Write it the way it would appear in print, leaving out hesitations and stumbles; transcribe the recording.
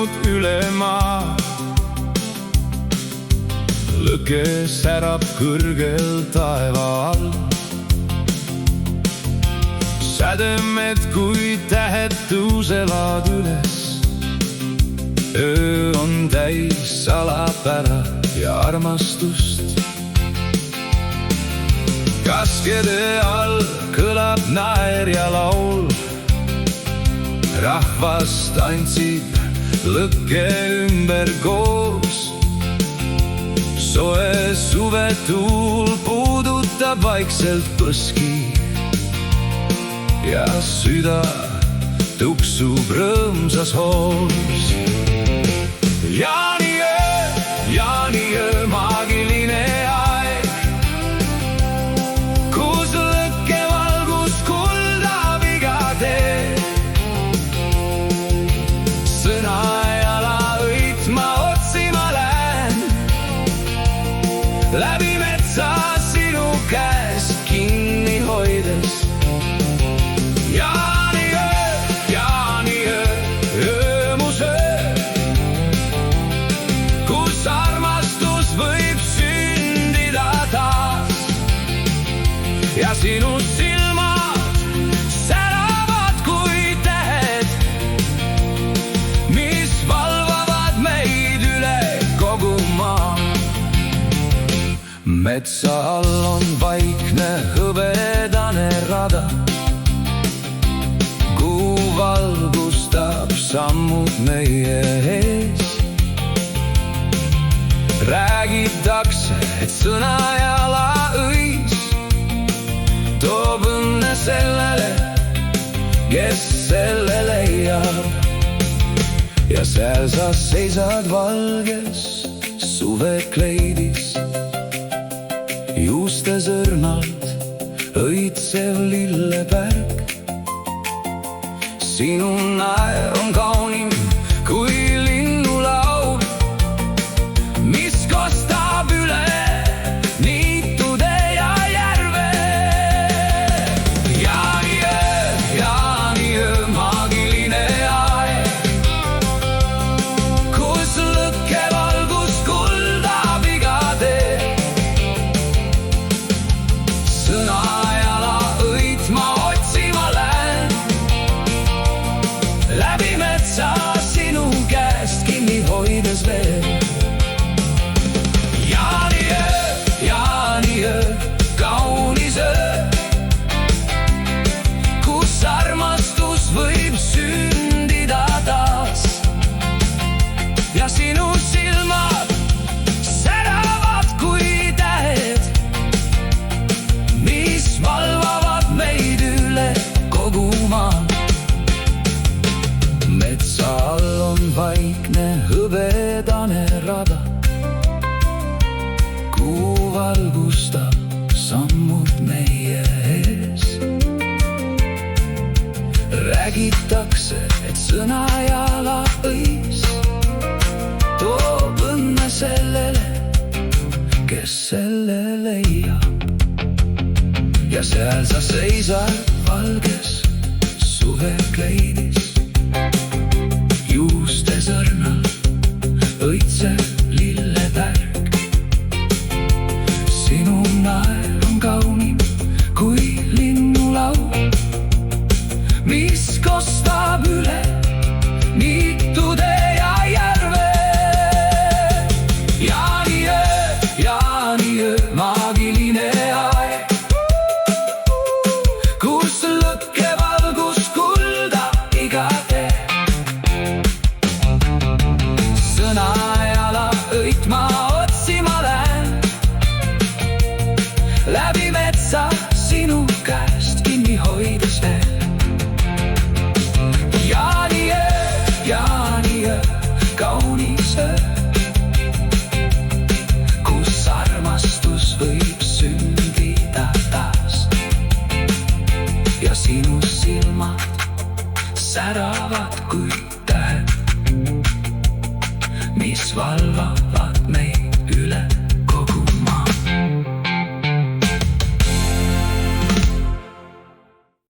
tõusnud üle maa. Lõke särab kõrgel taeva all. Sädemed kui tähed tõusevad üles. Öö on täis salapära ja armastust. Kaskede all kõlab naer ja laul. Rahvas tantsib lõkke ümber koos. Soe suvetuul puudutab vaikselt põski ja süda tuksub rõõmsas hoos. Jaaniöö, maagiline aeg, kus lõkkevalgus kuldab iga tee. Sõna jala õitma otsima lähen, läbi metsa sinu käest kinni hoides. Jaaniöö, öömus öö, kus armastus võib sündida taas. Ja sinu silmad säravad kui tähed, mis valvavad meid üle kogu maa. Metsa all on vaikne hõbedane rada, kuu valgustab sammud meie ees. Räägitakse, et sõna jala õis toob õnne sellele, kes selle leiab. Ja seal sa seisad valges suvekleidis, juustesõrnalt õitsev lillepärk. Sinu naer on kaunim kui linnulaul, mis kostab üle niitude ja järve. Jaaniöö, maagiline aeg, kus lõkkevalgus kuldab iga tee. Sõna jala õitma otsima lähen, läbi metsa sinu käest kinni hoides veel. Jaaniöö, kaunis öö, kus armastus võib sündida taas. Ja sinu silmad säravad kui tähed, mis valvavad meid üle kogu maa. Metsa all on vaikne hõbedane rada, kuu valgustab sammud meie ees. Räägitakse, et sõna jala õis toob õnne sellele, kes selle leiab. Ja seal sa seisad valges suvekleidis, juustesõrnal õitsev lillepärk. Sinu naer on kaunim kui linnulaul, mis kostab üle niitude ja järve. Jaaniöö, maagiline aeg, kus lõkkevalgus kuldab iga tee. Sõna jala õitma otsima lähen, läbi metsa sinu käest kinni hoides veel. Jaaniöö, kaunis öö, kus armastus võib sündida taas. Ja sinu silmad säravad kui tähed, mis valvavad meid